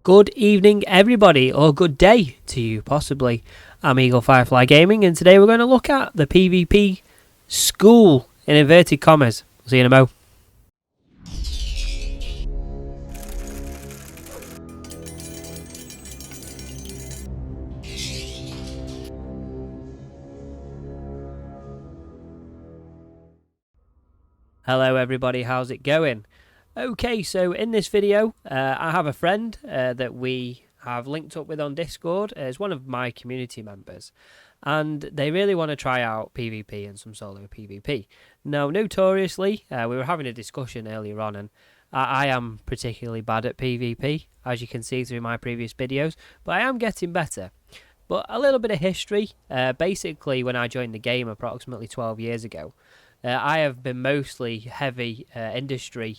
Good evening, everybody, or good day to you, possibly. I'm Eagle Firefly Gaming, and today we're going to look at the PvP school, in inverted commas. See you in a mo. Hello, everybody, how's it going? Okay, so in this video, I have a friend that we have linked up with on Discord as one of my community members, and they really want to try out PvP and some solo PvP. Now, notoriously, we were having a discussion earlier on, and I am particularly bad at PvP, as you can see through my previous videos, but I am getting better. But a little bit of history, basically when I joined the game approximately 12 years ago, I have been mostly heavy industry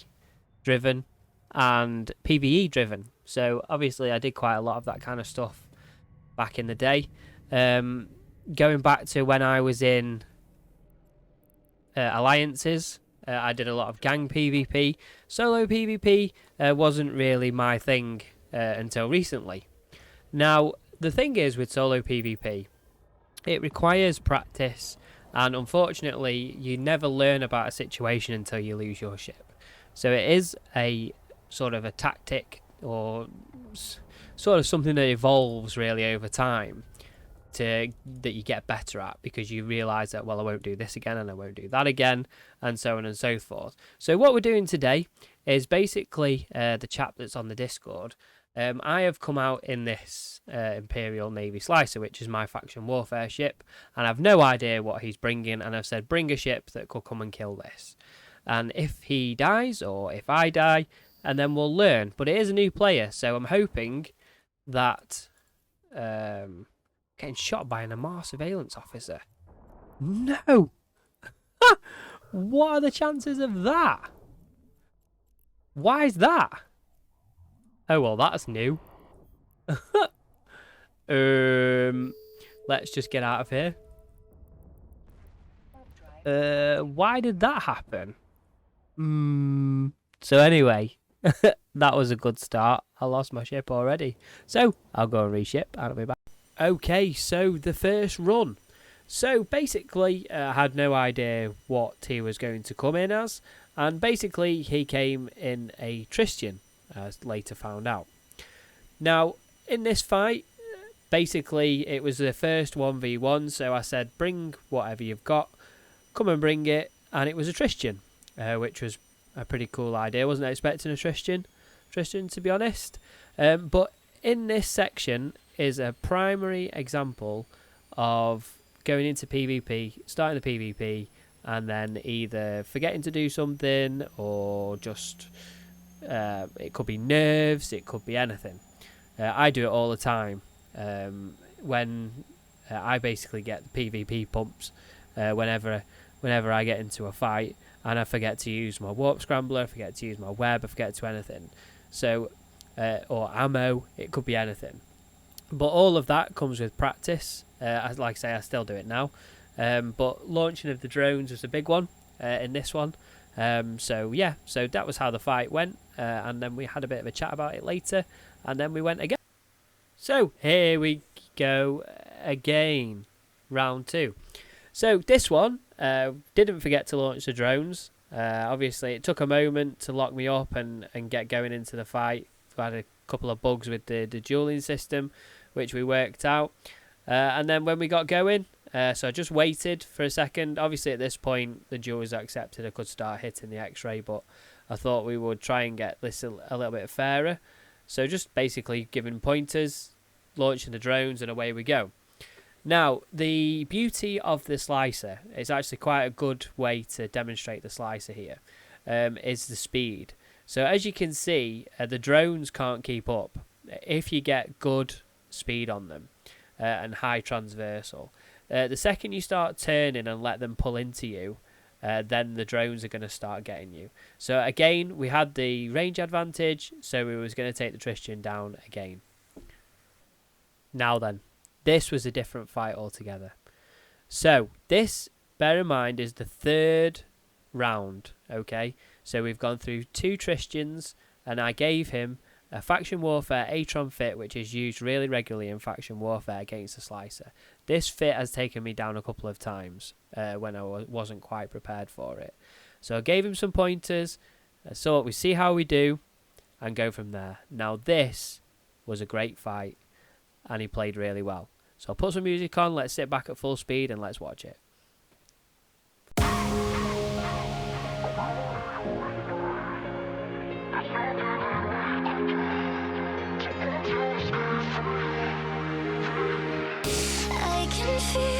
driven and PvE driven. So obviously I did quite a lot of that kind of stuff back in the day. Going back to when I was in alliances, I did a lot of gang PvP. Solo PvP wasn't really my thing until recently. Now, the thing is with solo PvP, it requires practice, and unfortunately you never learn about a situation until you lose your ship. So it is a sort of a tactic, or sort of something that evolves really over time that you get better at, because you realise that, well, I won't do this again and I won't do that again, and so on and so forth. So what we're doing today is basically the chap that's on the Discord. I have come out in this Imperial Navy Slicer, which is my faction warfare ship, and I've no idea what he's bringing, and I've said bring a ship that could come and kill this. And if he dies, or if I die, and then we'll learn. But it is a new player, so I'm hoping that... getting shot by an Amar surveillance officer. No! What are the chances of that? Why is that? Oh, well, that's new. Let's just get out of here. Why did that happen? So anyway, that was a good start. I lost my ship already. So, I'll go and reship and I'll be back. Okay, so the first run. So basically, I had no idea what he was going to come in as. And basically, he came in a Christian, as later found out. Now, in this fight, basically, it was the first 1v1. So I said, bring whatever you've got. Come and bring it. And it was a Christian, which was a pretty cool idea. Wasn't expecting a Christian, to be honest. But in this section is a primary example of going into PvP, starting the PvP, and then either forgetting to do something, or just it could be nerves, it could be anything. I do it all the time when I basically get the PvP pumps whenever I get into a fight, and I forget to use my warp scrambler, I forget to use my web, I forget to anything. So, or ammo, it could be anything. But all of that comes with practice. Like I say, I still do it now. But launching of the drones was a big one in this one. So yeah, so that was how the fight went. And then we had a bit of a chat about it later. And then we went again. So here we go again. Round 2. So this one, didn't forget to launch the drones. Obviously, it took a moment to lock me up and get going into the fight. We had a couple of bugs with the duelling system, which we worked out. And then when we got going, so I just waited for a second. Obviously, at this point, the duel was accepted. I could start hitting the X-ray, but I thought we would try and get this a little bit fairer. So just basically giving pointers, launching the drones, and away we go. Now, the beauty of the slicer is actually quite a good way to demonstrate the slicer here, is the speed. So as you can see, the drones can't keep up if you get good speed on them and high transversal. The second you start turning and let them pull into you, then the drones are going to start getting you. So again, we had the range advantage, so we was going to take the Christian down again. Now then, this was a different fight altogether. So this, bear in mind, is the third round, okay? So we've gone through 2 Christians, and I gave him a Faction Warfare Atron fit, which is used really regularly in Faction Warfare against the Slicer. This fit has taken me down a couple of times when I wasn't quite prepared for it. So I gave him some pointers, so we see how we do, and go from there. Now this was a great fight, and he played really well. So I'll put some music on, let's sit back at full speed, and let's watch it. I can feel